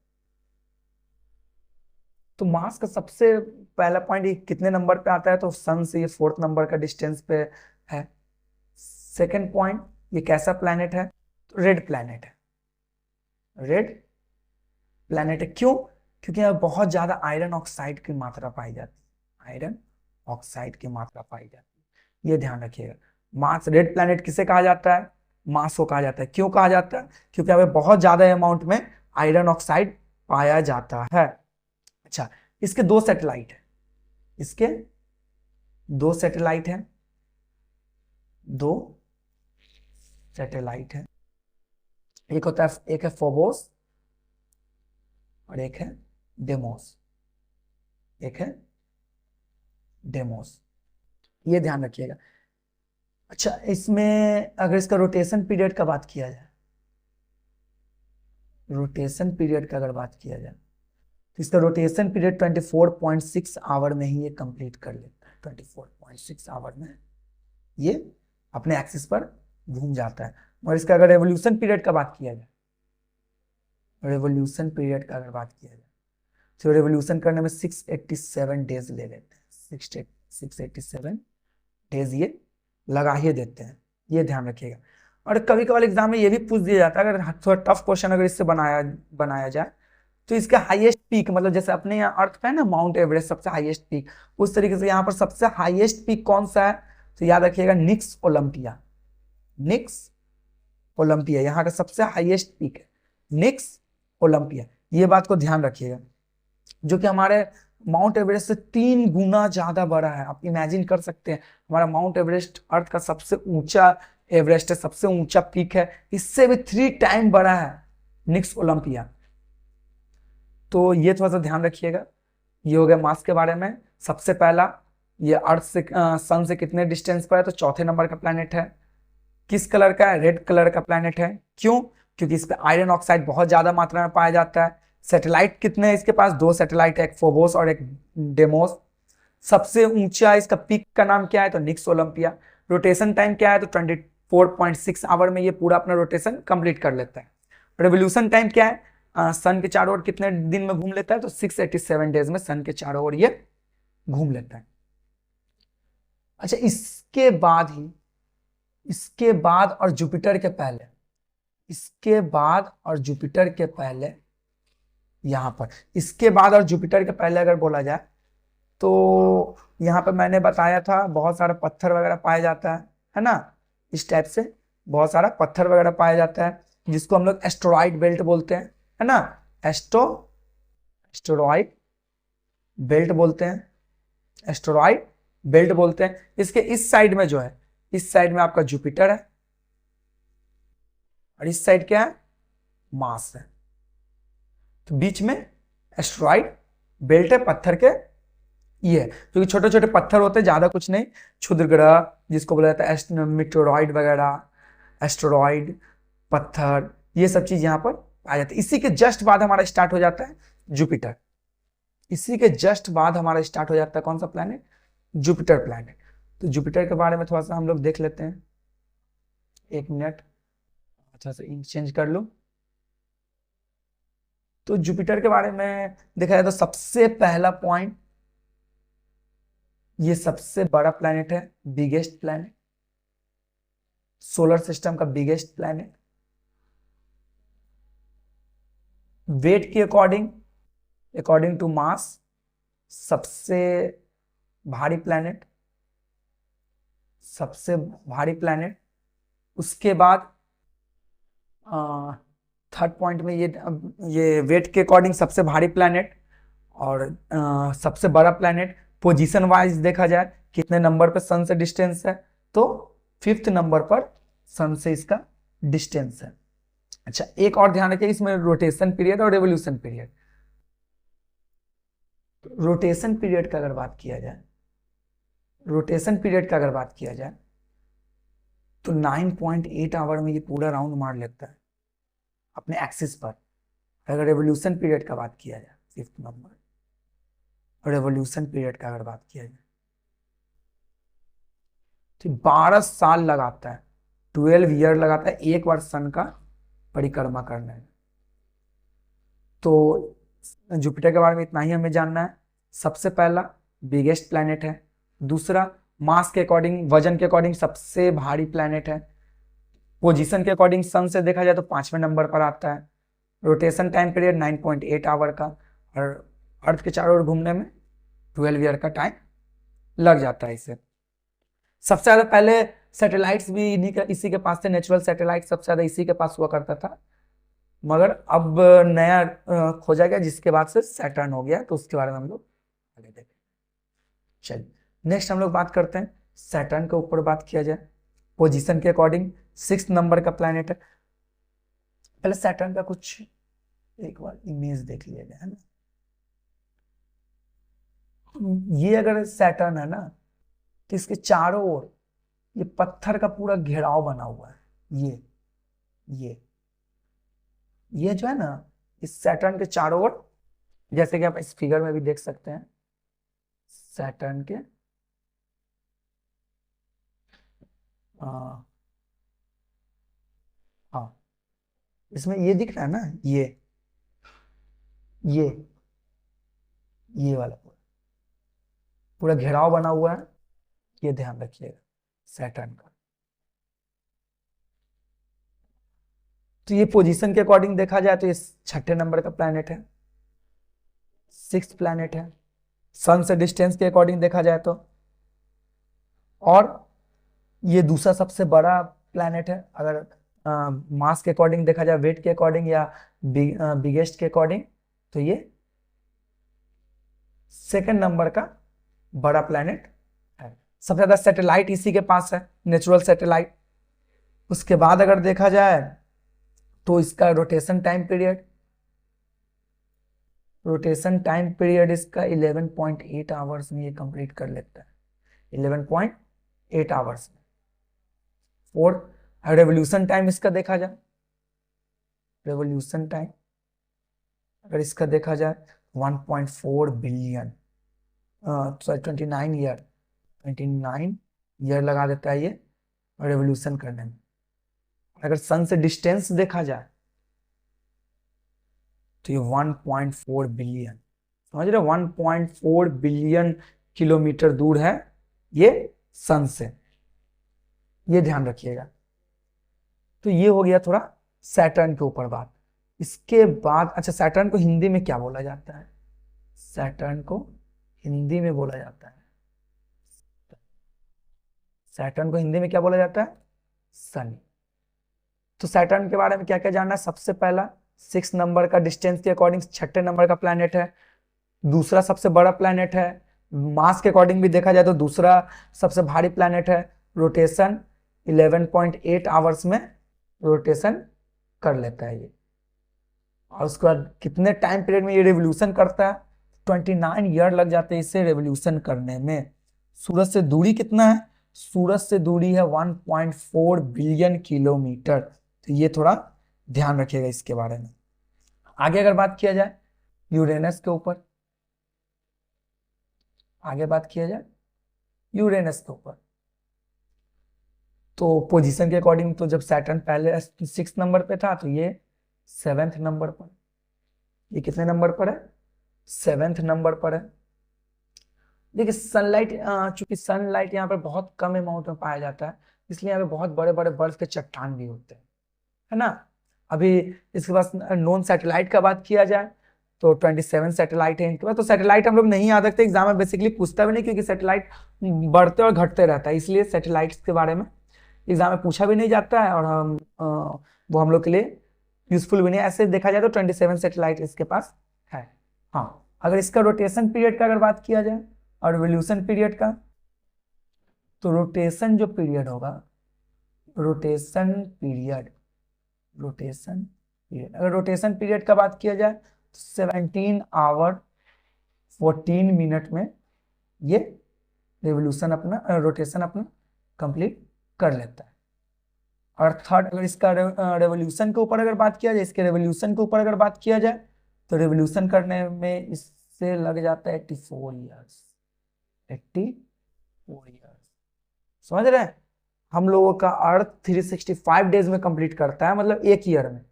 तो मास का सबसे पहला पॉइंट ये कितने नंबर पे आता है, तो सन से ये 4th नंबर का डिस्टेंस पे है। सेकंड पॉइंट, ये कैसा प्लैनेट है, तो रेड प्लैनेट है, रेड प्लैनेट है। क्यों, क्योंकि यहाँ बहुत ज्यादा आयरन ऑक्साइड की मात्रा पाई जाती है, आयरन ऑक्साइड की मात्रा पाई जाती है, ये ध्यान रखिएगा। मार्स, रेड प्लैनेट किसे कहा जाता है, मार्स को कहा जाता है। क्यों कहा जाता है, क्योंकि यहाँ पे बहुत ज्यादा अमाउंट में आयरन ऑक्साइड पाया जाता है। अच्छा, इसके 2 सैटेलाइट है, इसके 2 सैटेलाइट है, 2 सैटेलाइट है। एक होता है, एक है फोबोस और एक है डेमोस, एक है डेमोस, ये ध्यान रखिएगा। अच्छा, इसमें अगर इसका रोटेशन पीरियड का बात किया जाए, रोटेशन पीरियड का अगर बात किया जाए तो इसका रोटेशन पीरियड 24.6 आवर में ही ये कंप्लीट कर लेता है। 24.6 आवर में ये अपने एक्सिस पर घूम जाता है। और इसका अगर रेवोल्यूशन पीरियड का बात किया जाए, रेवोल्यूशन पीरियड का अगर बात किया जाए तो रेवोल्यूशन करने में 687 डेज ले लेते हैं, 687 डेज ये लगा ही देते हैं, ये ध्यान रखिएगा। और कभी कभार एग्जाम में ये भी पूछ दिया जाता है, अगर थोड़ा टफ क्वेश्चन अगर इससे बनाया जाए, तो इसका हाईएस्ट पीक, मतलब जैसे अपने यहाँ अर्थ पे है ना माउंट एवरेस्ट सबसे हाईएस्ट पीक, उस तरीके से यहाँ पर सबसे हाईएस्ट पीक कौन सा है, तो याद रखिएगा निक्स ओलंपिया, निक्स ओलंपिया यहाँ का सबसे हाईएस्ट पीक है, निक्स ओलंपिया, ये बात को ध्यान रखिएगा, जो कि हमारे माउंट एवरेस्ट से 3 गुना ज्यादा बड़ा है। आप इमेजिन कर सकते हैं, हमारा माउंट एवरेस्ट अर्थ का सबसे ऊंचा एवरेस्ट है, सबसे ऊंचा पीक है, इससे भी 3 टाइम बड़ा है निक्स ओलंपिया। तो ये थोड़ा सा ध्यान रखिएगा। ये हो गया मास के बारे में। सबसे पहला, ये अर्थ से सन से कितने डिस्टेंस पर है, तो 4थे नंबर का प्लैनेट है। किस कलर का है, रेड कलर का प्लैनेट है। क्यों, क्योंकि इस पे आयरन ऑक्साइड बहुत ज्यादा मात्रा में पाया जाता है। सैटेलाइट कितने हैं इसके पास, 2 सैटेलाइट है, एक फोबोस और एक डेमोस। सबसे ऊंचा इसका पीक का नाम क्या है, तो निक्स ओलंपिया। रोटेशन टाइम क्या है, तो 24.6 आवर में ये पूरा अपना रोटेशन कंप्लीट कर लेता है। रेवोल्यूशन टाइम क्या है, सन के चारों ओर कितने दिन में घूम लेता है, तो 687 डेज में सन के चारों ओर ये घूम लेता है। अच्छा, इसके बाद और जुपिटर के पहले, इसके बाद और जुपिटर के पहले यहाँ पर। इसके बाद और जुपिटर के पहले अगर बोला जाए तो यहाँ पर मैंने बताया था बहुत सारा पत्थर वगैरह पाया जाता है ना, इस टाइप से बहुत सारा पत्थर वगैरह पाया जाता है जिसको हम लोग एस्टेरॉइड बेल्ट बोलते हैं, है ना, एस्टेरॉइड बेल्ट बोलते हैं, एस्टेरॉइड बेल्ट बोलते हैं। इसके इस साइड में जो है, इस साइड में आपका जुपिटर है और इस साइड क्या है, मार्स है। तो बीच में एस्टेरॉइड बेल्ट है पत्थर के, ये क्योंकि छोटे छोटे पत्थर होते हैं, ज्यादा कुछ नहीं, क्षुद्र ग्रह जिसको बोला जाता है मीटेरॉइड वगैरह, एस्टेरॉइड, पत्थर, ये सब चीज यहाँ पर आ जाती है। इसी के जस्ट बाद हमारा स्टार्ट हो जाता है जुपिटर। इसी के जस्ट बाद हमारा स्टार्ट हो जाता है कौन सा प्लैनेट, जुपिटर प्लैनेट। तो जुपिटर के बारे में थोड़ा सा हम लोग देख लेते हैं, एक मिनट अच्छा से इंक चेंज कर लो। तो जुपिटर के बारे में देखा जाए तो सबसे पहला पॉइंट, ये सबसे बड़ा प्लैनेट है, बिगेस्ट प्लैनेट, सोलर सिस्टम का बिगेस्ट प्लैनेट। वेट के अकॉर्डिंग टू मास सबसे भारी प्लैनेट, सबसे भारी प्लैनेट। उसके बाद थर्ड पॉइंट में ये वेट के अकॉर्डिंग सबसे भारी प्लैनेट और सबसे बड़ा प्लैनेट। पोजीशन वाइज देखा जाए कितने नंबर पर सन से डिस्टेंस है, तो 5th नंबर पर सन से इसका डिस्टेंस है। अच्छा, एक और ध्यान रखिए इसमें रोटेशन पीरियड और रेवोल्यूशन पीरियड। रोटेशन पीरियड का अगर बात किया जाए, रोटेशन पीरियड का अगर बात किया जाए तो 9.8 आवर में ये पूरा राउंड मार लेता है अपने एक्सिस पर। अगर रेवोल्यूशन पीरियड का बात किया जाए, 5th नंबर रेवोल्यूशन पीरियड का अगर बात किया जाए तो 12 साल लगाता है, 12 ईयर लगाता है एक बार सन का परिक्रमा करने में। तो जुपिटर के बारे में इतना ही हमें जानना है। सबसे पहला बिगेस्ट प्लैनेट है, दूसरा मास के अकॉर्डिंग, वजन के अकॉर्डिंग सबसे भारी प्लैनेट है, पोजीशन के अकॉर्डिंग सन से देखा जाए तो 5वें नंबर पर आता है, रोटेशन टाइम पीरियड 9.8 आवर का, और अर्थ के चारों ओर घूमने में 12 ईयर का टाइम लग जाता है इसे। सबसे ज्यादा पहले सैटेलाइट्स भी इसी के पास थे, नेचुरल सैटेलाइट सबसे ज्यादा इसी के पास हुआ करता था, मगर अब नया खोजा गया जिसके बाद से सैटर्न हो गया, तो उसके बारे में हम लोग आगे देखेंगे। चलिए नेक्स्ट हम लोग बात करते हैं सैटर्न के ऊपर। बात किया जाए पोजीशन के अकॉर्डिंग 6th नंबर का प्लैनेट है। पहले सैटर्न का कुछ एक बार इमेज देख लिया जाए, है ना। ये अगर सैटर्न है ना तो इसके चारों ओर ये पत्थर का पूरा घेराव बना हुआ है। ये जो है ना, इस सैटर्न के चारों ओर, जैसे कि आप इस फिगर में भी देख सकते हैं, सैटर्न के हाँ, इसमें ये दिख रहा है ना, ये ये वाला पूरा घेराव बना हुआ है, ये ध्यान रखिएगा सैटर्न का। तो ये पोजीशन के अकॉर्डिंग देखा जाए तो ये 6ठे नंबर का प्लैनेट है, 6th प्लैनेट है। सन से डिस्टेंस के अकॉर्डिंग देखा जाए तो, और ये दूसरा सबसे बड़ा प्लैनेट है अगर मास के अकॉर्डिंग देखा जाए, वेट के अकॉर्डिंग या बिगेस्ट के अकॉर्डिंग, तो ये 2nd नंबर का बड़ा प्लैनेट है। सबसे ज्यादा सैटेलाइट इसी के पास है, नेचुरल सैटेलाइट। उसके बाद अगर देखा जाए तो इसका रोटेशन टाइम पीरियड इसका 11.8 आवर्स में ये कंप्लीट कर लेता है, 11.8 आवर्स में। और रेवोल्यूशन टाइम इसका देखा जाए, रेवोल्यूशन टाइम अगर इसका देखा जाए 1.4 बिलियन 29 ईयर लगा देता है ये रेवोल्यूशन करने में। अगर सन से डिस्टेंस देखा जाए तो ये 1.4 बिलियन, समझ रहे, 1.4 बिलियन किलोमीटर दूर है ये सन से, ये ध्यान रखिएगा। तो ये हो गया थोड़ा सैटर्न के ऊपर बात। इसके बाद अच्छा, सैटर्न को हिंदी में क्या बोला जाता है? सैटर्न को हिंदी में बोला जाता है, सैटर्न को हिंदी में क्या बोला जाता है? शनि। तो सैटर्न के बारे में क्या क्या जानना है? सबसे पहला 6 नंबर का डिस्टेंस के अकॉर्डिंग छठे नंबर का प्लैनेट है, दूसरा सबसे बड़ा प्लैनेट है, मास के अकॉर्डिंग भी देखा जाए तो दूसरा सबसे भारी प्लैनेट है, रोटेशन 11.8 आवर्स में रोटेशन कर लेता है ये। और उसके बाद कितने टाइम पीरियड में ये रिवोल्यूशन करता है? 29 ईयर लग जाते हैं इसे रिवोल्यूशन करने में। सूरज से दूरी कितना है? सूरज से दूरी है 1.4 बिलियन किलोमीटर। तो ये थोड़ा ध्यान रखिएगा इसके बारे में। आगे अगर बात किया जाए यूरेनस के ऊपर, आगे बात किया जाए यूरेनस के ऊपर, तो पोजीशन के अकॉर्डिंग तो जब सैटर्न पहले 6 नंबर पे था तो ये 7th नंबर पर, ये कितने नंबर पर है? 7th नंबर पर है। देखिए सनलाइट, चूंकि सनलाइट यहाँ पर बहुत कम अमाउंट में पाया जाता है, इसलिए यहाँ पे बहुत बड़े बड़े बर्फ के चट्टान भी होते हैं, है ना। अभी इसके बाद नॉन सैटेलाइट का बात किया जाए तो 27 सैटेलाइट है इनके पास। तो सैटेलाइट हम लोग नहीं याद रखते, एग्जाम में बेसिकली पूछता भी नहीं, क्योंकि सैटेलाइट बढ़ते और घटते रहता है, इसलिए सैटेलाइट्स के बारे में एग्जाम में पूछा भी नहीं जाता है, और वो हम लोग के लिए यूजफुल भी नहीं। ऐसे देखा जाए तो 27 सैटेलाइट इसके पास है। हाँ, अगर इसका रोटेशन पीरियड का अगर बात किया जाए और रिवोल्यूशन पीरियड का, तो रोटेशन जो पीरियड होगा, रोटेशन पीरियड, रोटेशन पीरियड, अगर रोटेशन पीरियड का बात किया जाए तो 17 आवर 14 मिनट में ये रिवोल्यूशन अपना, रोटेशन अपना कंप्लीट कर लेता है। और थर्ड, अगर इसका रेवोल्यूशन के ऊपर अगर बात किया जाए, इसके रेवोल्यूशन के ऊपर अगर बात किया जाए तो रेवोल्यूशन करने में इससे लग जाता है 84 ईयर्स, 84 ईयर्स। समझ रहे हैं? हम लोगों का अर्थ 365 डेज में कंप्लीट करता है, मतलब एक ईयर में,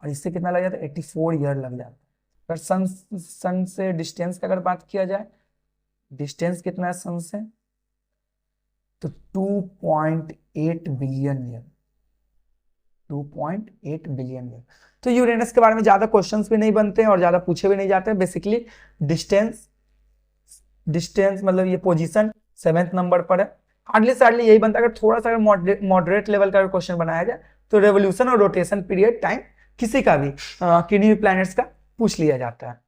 और इससे कितना लग जाता है? 84 ईयर लग जाता है। अगर सन से डिस्टेंस का अगर बात किया जाए, डिस्टेंस कितना है सन से? तो 2.8 बिलियन ईयर, 2.8 बिलियन ईयर। तो यूरेनस के बारे में ज्यादा क्वेश्चंस भी नहीं बनते हैं और ज्यादा पूछे भी नहीं जाते हैं। बेसिकली डिस्टेंस, डिस्टेंस मतलब ये पोजीशन 7th नंबर पर है। हार्डली से हार्डली यही बनता है। अगर थोड़ा सा अगर मॉडरेट लेवल का क्वेश्चन बनाया जाए तो रेवोल्यूशन और रोटेशन पीरियड टाइम किसी का भी किन्हीं भी प्लैनेट्स का पूछ लिया जाता है।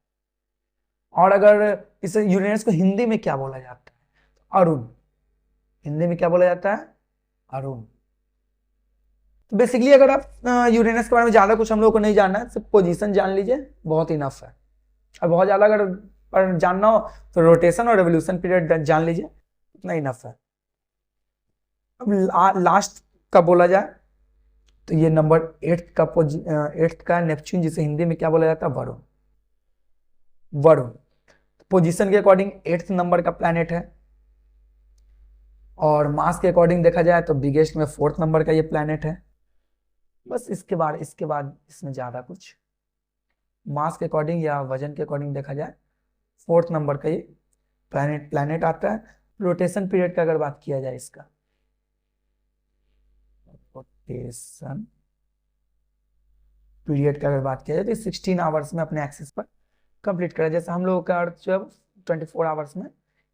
और अगर इस यूरेनस को हिंदी में क्या बोला जाता है? अरुण। हिंदी में क्या बोला जाता है? अरुण। तो बेसिकली अगर आप यूरेनस के बारे में ज्यादा कुछ हम लोग को नहीं जानना है, सिर्फ पोजीशन जान लीजिए, बहुत इनफ है। और बहुत ज्यादा अगर पर जानना हो तो रोटेशन और रेवोल्यूशन पीरियड जान लीजिए, इतना इनफ है। अब लास्ट का बोला जाए तो ये नंबर 8th का नेपच्यून, जिसे हिंदी में क्या बोला जाता है? वरुण। वरुण पोजीशन के अकॉर्डिंग 8th नंबर का प्लैनेट है, और मास के अकॉर्डिंग देखा जाए तो बिगेस्ट में 4th नंबर का ये प्लैनेट है। बस इसके बाद इसमें ज्यादा कुछ मास के अकॉर्डिंग या वजन के अकॉर्डिंग देखा जाए 4th नंबर का ये प्लैनेट आता है। रोटेशन पीरियड का अगर बात किया जाए, इसका रोटेशन पीरियड का अगर बात किया जाए तो 16 आवर्स में अपने एक्सिस पर कंप्लीट करा। जैसे हम लोगों का अर्थ जो है 24 आवर्स में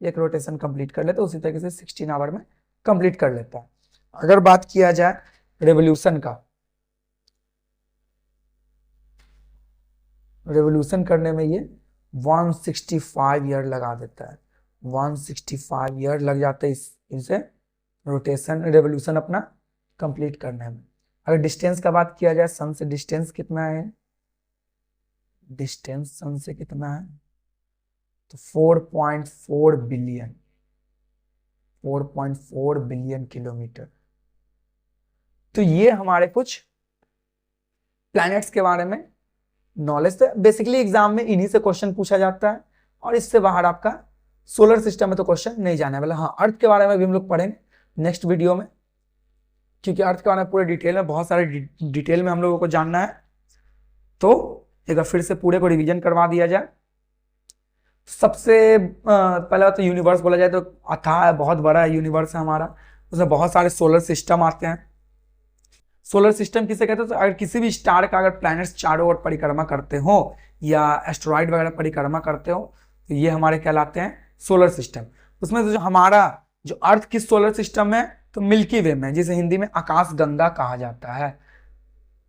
एक रोटेशन कंप्लीट कर लेता है, उसी तरीके से 16 आवर में कंप्लीट कर लेता है। अगर बात किया जाए रेवोल्यूशन का, रेवोल्यूशन करने में ये 165 ईयर लगा देता है, 165 ईयर लग जाते हैं इसे रोटेशन रेवोल्यूशन अपना कंप्लीट करने में। अगर डिस्टेंस का बात किया जाए, सन से डिस्टेंस कितना है? डिस्टेंस सन से कितना है? तो 4.4 बिलियन, 4.4 बिलियन किलोमीटर। तो ये हमारे कुछ प्लैनेट्स के बारे में नॉलेज थे। बेसिकली एग्जाम में इन्हीं से क्वेश्चन पूछा जाता है, और इससे बाहर आपका सोलर सिस्टम में तो क्वेश्चन नहीं जाने वाला। हाँ, अर्थ के बारे में भी हम लोग पढ़ेंगे नेक्स्ट वीडियो में, क्योंकि अर्थ के बारे में पूरे डिटेल में, बहुत सारे डिटेल में हम लोगों को जानना है। तो एक बार फिर से पूरे को रिवीजन करवा दिया जाए। सबसे पहले तो यूनिवर्स बोला जाए तो अथाह है, बहुत बड़ा यूनिवर्स है हमारा, उसमें बहुत सारे सोलर सिस्टम आते हैं। सोलर सिस्टम किसे कहते हैं? तो अगर किसी भी स्टार का अगर प्लैनेट्स चारों ओर परिक्रमा करते हो या एस्टेरॉइड वगैरह परिक्रमा करते हो तो ये हमारे कहलाते हैं सोलर सिस्टम। उसमें से जो हमारा जो अर्थ किस सोलर सिस्टम में, तो मिल्की वे में, जिसे हिंदी में आकाश गंगा कहा जाता है,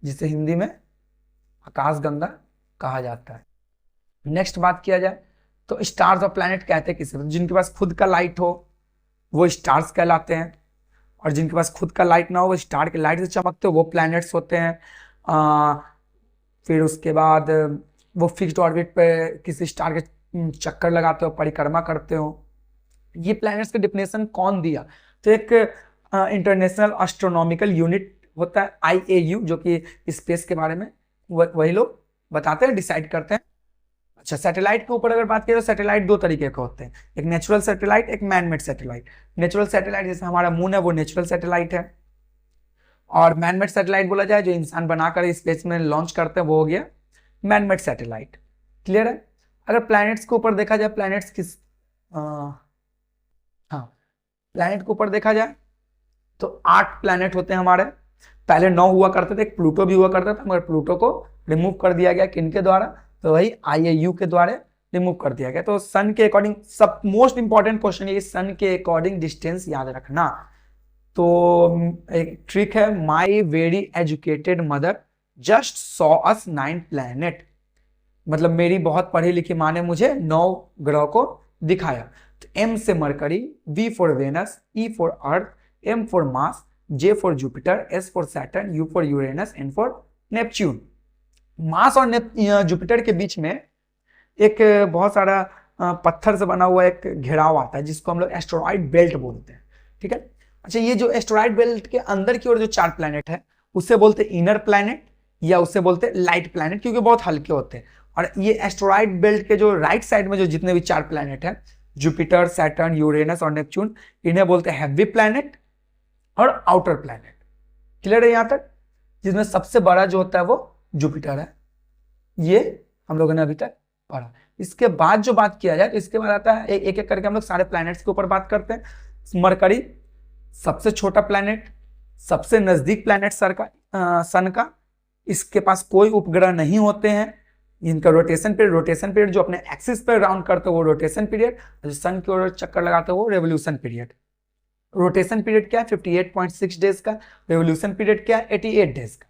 जिसे हिंदी में आकाश गंगा कहा जाता है। नेक्स्ट बात किया जाए तो स्टार्स और प्लैनेट कहते हैं किसे? जिनके पास खुद का लाइट हो वो स्टार्स कहलाते हैं, और जिनके पास खुद का लाइट ना हो वो स्टार के लाइट से चमकते हो वो प्लैनेट्स होते हैं। फिर उसके बाद वो फिक्स्ड ऑर्बिट पे किसी स्टार के चक्कर लगाते हो, परिक्रमा करते हो। ये प्लैनेट्स का डिफिनेशन कौन दिया? तो एक इंटरनेशनल एस्ट्रोनॉमिकल यूनिट होता है IAU, जो कि स्पेस के बारे में वही लोग बताते हैं, डिसाइड करते हैं। अच्छा, सैटेलाइट के ऊपर अगर बात करें तो सैटेलाइट दो तरीके के होते हैं, एक नेचुरल सैटेलाइट, एक मैनमेड सैटेलाइट। नेचुरल सैटेलाइट जैसे हमारा मून है वो नेचुरल सैटेलाइट है, और मैनमेड सैटेलाइट बोला जाए जो इंसान बनाकर स्पेस में लॉन्च करते हैं वो हो गया मैनमेड सैटेलाइट। क्लियर है? अगर प्लैनेट्स के ऊपर देखा जाए, प्लैनेट्स किस हाँ, प्लैनेट के ऊपर देखा जाए तो 8 प्लैनेट होते हैं हमारे। पहले 9 हुआ करते थे, एक प्लूटो भी हुआ करता था, मगर प्लूटो को रिमूव कर दिया गया। किनके द्वारा? तो वही IAU के द्वारा रिमूव कर दिया गया। तो सन के अकॉर्डिंग, सब मोस्ट इंपॉर्टेंट क्वेश्चन ये सन के अकॉर्डिंग डिस्टेंस याद रखना। तो एक ट्रिक है, my very educated mother just saw us 9 planet, मतलब मेरी बहुत पढ़ी लिखी माँ ने मुझे 9 ग्रह को दिखाया। तो M से Mercury, V for Venus, E for Earth, M for Mars, J for Jupiter, S for Saturn, U for Uranus, N for Neptune. Mars और जुपिटर के बीच में एक बहुत सारा पत्थर से बना हुआ एक घेराव आता है जिसको हम लोग एस्टेरॉइड बेल्ट बोलते हैं। ठीक है? अच्छा, ये जो एस्टेरॉइड बेल्ट के अंदर की ओर जो 4 प्लैनेट है उसे बोलते हैं इनर प्लैनेट, या उसे बोलते हैं लाइट प्लैनेट, क्योंकि बहुत हल्के होते हैं। और ये एस्टेरॉइड बेल्ट के जो राइट साइड में जो जितने भी 4 प्लैनेट हैं, जुपिटर, सैटर्न, यूरेनस और नेपच्यून, इन्हें बोलते हैं हैवी प्लैनेट और आउटर प्लैनेट। क्लियर है यहां तक? जिसमें सबसे बड़ा जो होता है वो जुपिटर है, ये हम लोगों ने अभी तक पढ़ा। इसके बाद जो बात किया जाए तो इसके बाद आता है, एक एक करके हम लोग सारे प्लैनेट्स के ऊपर बात करते हैं। मरकरी सबसे छोटा प्लैनेट, सबसे नजदीक प्लैनेट सन का, इसके पास कोई उपग्रह नहीं होते हैं। इनका रोटेशन पीरियड जो अपने एक्सिस पर राउंड करते हो वो रोटेशन पीरियड, जो सन की ओर चक्कर लगाते हो वो रेवोल्यूशन पीरियड। रोटेशन पीरियड क्या है? 58.6 डेज का। रेवोल्यूशन पीरियड क्या है? 88 डेज का।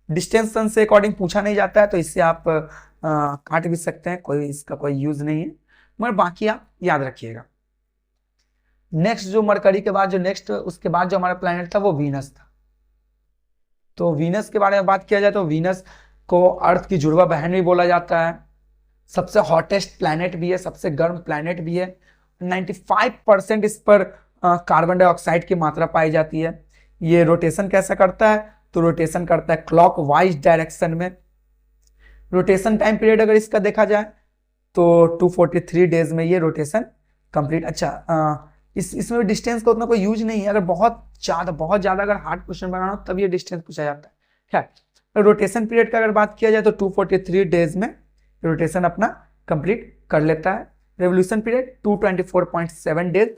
डिस्टेंस सन से अकॉर्डिंग पूछा नहीं जाता है तो इससे आप काट भी सकते हैं, कोई इसका कोई यूज नहीं है, मगर बाकी आप याद रखिएगा। नेक्स्ट जो मरकरी के बाद उसके बाद जो हमारा प्लैनेट था वो वीनस था। तो वीनस के बारे में बात किया जाए तो वीनस को अर्थ की जुड़वा बहन भी बोला जाता है, सबसे हॉटेस्ट प्लैनेट भी है, सबसे गर्म प्लैनेट भी है। 95% इस पर कार्बन डाइऑक्साइड की मात्रा पाई जाती है। ये रोटेशन कैसा करता है? तो रोटेशन करता है क्लॉक वाइज डायरेक्शन में। रोटेशन टाइम पीरियड अगर इसका देखा जाए तो 243 डेज में ये रोटेशन कंप्लीट। अच्छा, इसमें डिस्टेंस का उतना कोई यूज नहीं है। अगर बहुत ज्यादा अगर हार्ड क्वेश्चन बनाना हो तब ये डिस्टेंस पूछा जाता है। खैर, रोटेशन पीरियड का अगर बात किया जाए तो 243 डेज में रोटेशन अपना कंप्लीट कर लेता है। रेवोल्यूशन पीरियड 224.7 डेज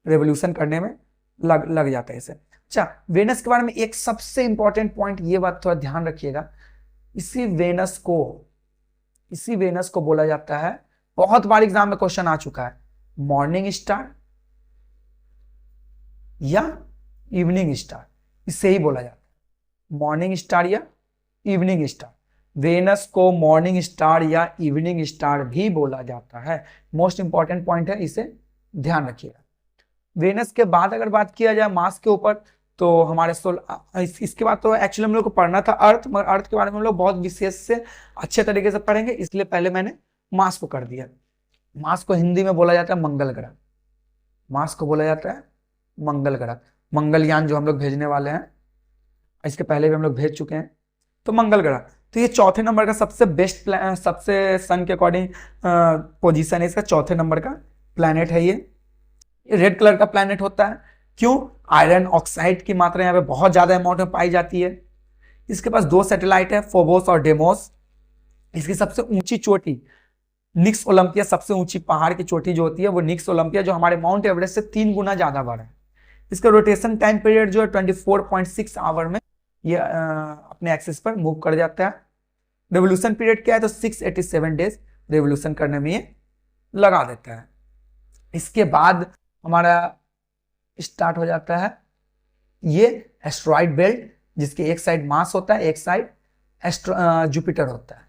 रेवोल्यूशन करने में लग जाता है इसे। अच्छा, वेनस के बारे में एक सबसे इंपॉर्टेंट पॉइंट, ये बात थोड़ा ध्यान रखिएगा, इसी वेनस को बोला जाता है, बहुत बार एग्जाम में क्वेश्चन आ चुका है, मॉर्निंग स्टार या इवनिंग स्टार, इससे ही बोला जाता है, मॉर्निंग स्टार या इवनिंग स्टार। वेनस को मॉर्निंग स्टार या इवनिंग स्टार भी बोला जाता है। मोस्ट इंपॉर्टेंट पॉइंट है, इसे ध्यान रखिएगा। वेनस के बाद अगर बात किया जाए मार्स के ऊपर तो हमारे इसके बाद तो एक्चुअली हम लोग को पढ़ना था अर्थ, मगर अर्थ के बारे में हम लोग बहुत विशेष से अच्छे तरीके से पढ़ेंगे, इसलिए पहले मैंने मार्स को कर दिया। मार्स को हिंदी में बोला जाता है मंगल ग्रह। मार्स को बोला जाता है मंगल ग्रह। मंगलयान जो हम लोग भेजने वाले हैं, इसके पहले भी हम लोग भेज चुके हैं, तो मंगल ग्रह। तो ये चौथे नंबर का सबसे बेस्ट सबसे सन के अकॉर्डिंग पोजीशन है, इसका चौथे नंबर का प्लैनेट है ये। रेड कलर का प्लैनेट होता है, क्यों? आयरन ऑक्साइड की मात्रा यहाँ पे बहुत ज्यादा अमाउंट में पाई जाती है। इसके पास 2 सैटेलाइट है, फोबोस और डेमोस। इसकी सबसे ऊंची चोटी निक्स ओलंपिया, सबसे ऊंची पहाड़ की चोटी जो होती है वो निक्स ओलंपिया, जो हमारे माउंट एवरेस्ट से 3 गुना ज्यादा बड़ा है। इसका रोटेशन टाइम पीरियड जो है 24.6 आवर में ये अपने एक्सिस पर मूव कर जाता है। रेवोल्यूशन पीरियड क्या है, तो 687 डेज रेवोल्यूशन करने में ये लगा देता है। इसके बाद हमारा स्टार्ट हो जाता है ये एस्ट्रॉइड बेल्ट, जिसके एक साइड मार्स होता है, एक साइड जुपिटर होता है।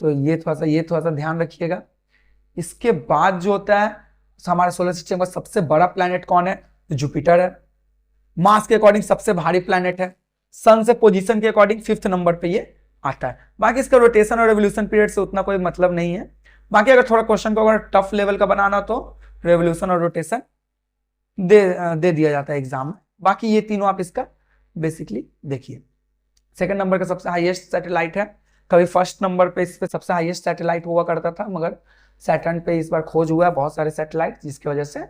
तो ये थोड़ा सा ध्यान रखिएगा। इसके बाद जो होता है हमारे सोलर सिस्टम का सबसे बड़ा प्लैनेट कौन है, तो जुपिटर है। मास के अकॉर्डिंग सबसे भारी प्लैनेट है। सन से पोजीशन के अकॉर्डिंग 5th नंबर पे ये आता है। बाकी इसका रोटेशन और रेवोल्यूशन पीरियड से उतना कोई मतलब नहीं है। बाकी अगर थोड़ा क्वेश्चन को अगर टफ लेवल का बनाना तो रेवोल्यूशन और रोटेशन दे दिया जाता है एग्जाम में। बाकी ये तीनों आप इसका बेसिकली देखिए। सेकंड नंबर का सबसे हाईएस्ट सैटेलाइट है। कभी फर्स्ट नंबर पे इस पे सबसे हाईएस्ट सैटेलाइट हुआ करता था, मगर सैटर्न पे इस बार खोज हुआ है बहुत सारे सैटेलाइट, जिसकी वजह से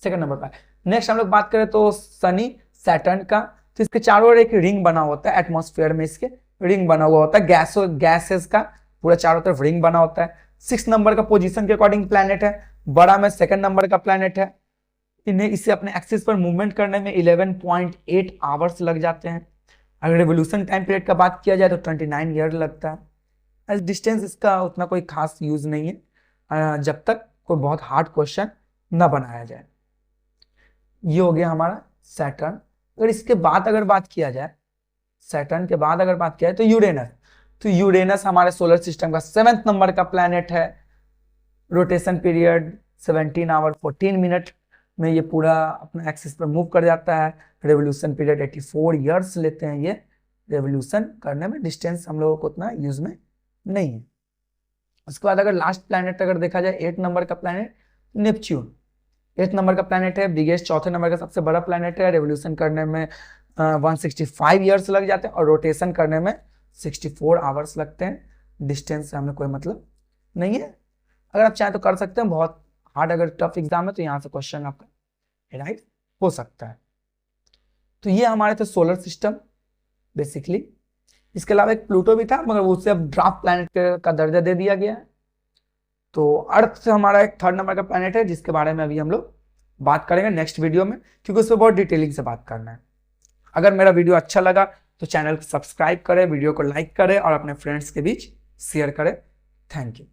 सेकंड नंबर पर। नेक्स्ट हम लोग बात करें तो सनी सैटर्न का, तो इसके चारों ओर एक रिंग बना होता है, एटमॉस्फेयर में इसके रिंग बना हुआ होता है, गैसेस का पूरा चारों तरफ रिंग बना होता है। 6 नंबर का पोजीशन के अकॉर्डिंग प्लैनेट है, बड़ा में सेकंड नंबर का प्लैनेट है। इन्हें इसे अपने एक्सिस पर मूवमेंट करने में 11.8 आवर्स लग जाते हैं। अगर रेवोल्यूशन टाइम पीरियड का बात किया जाए तो 29 ईयर लगता है। डिस्टेंस इसका उतना कोई खास यूज नहीं है जब तक कोई बहुत हार्ड क्वेश्चन न बनाया जाए। ये हो गया हमारा सैटर्न। अगर इसके बाद अगर बात किया जाए, सैटर्न के बाद अगर बात किया जाए तो यूरेनस, तो यूरेनस हमारे सोलर सिस्टम का 7th नंबर का प्लैनेट है। रोटेशन पीरियड 17 आवर 14 मिनट में ये पूरा अपना एक्सिस पर मूव कर जाता है। रेवोल्यूशन पीरियड 84 ईयर्स लेते हैं ये रेवोल्यूशन करने में। डिस्टेंस हम लोगों को उतना यूज में नहीं है। उसके बाद अगर लास्ट प्लैनेट अगर देखा जाए 8 नंबर का प्लैनेट नेपच्यून, 8 नंबर का प्लैनेट है, बिगेस्ट, चौथे नंबर का सबसे बड़ा प्लैनेट है। रेवोल्यूशन करने में 165 ईयर्स लग जाते हैं और रोटेशन करने में 64 आवर्स लगते हैं। डिस्टेंस से हमें कोई मतलब नहीं है। अगर आप चाहें तो कर सकते हैं, बहुत हार्ड अगर टफ एग्जाम है तो यहाँ से क्वेश्चन आपका राइट हो सकता है। तो ये हमारे थे सोलर सिस्टम बेसिकली। इसके अलावा एक प्लूटो भी था, मगर उससे अब ड्राफ्ट प्लैनेट का दर्जा दे दिया गया है। तो अर्थ से हमारा एक 3rd नंबर का प्लैनेट है, जिसके बारे में अभी हम लोग बात करेंगे नेक्स्ट वीडियो में, क्योंकि उस पर बहुत डिटेलिंग से बात करना है। अगर मेरा वीडियो अच्छा लगा तो चैनल को सब्सक्राइब करें, वीडियो को लाइक करें और अपने फ्रेंड्स के बीच शेयर करें। Thank you.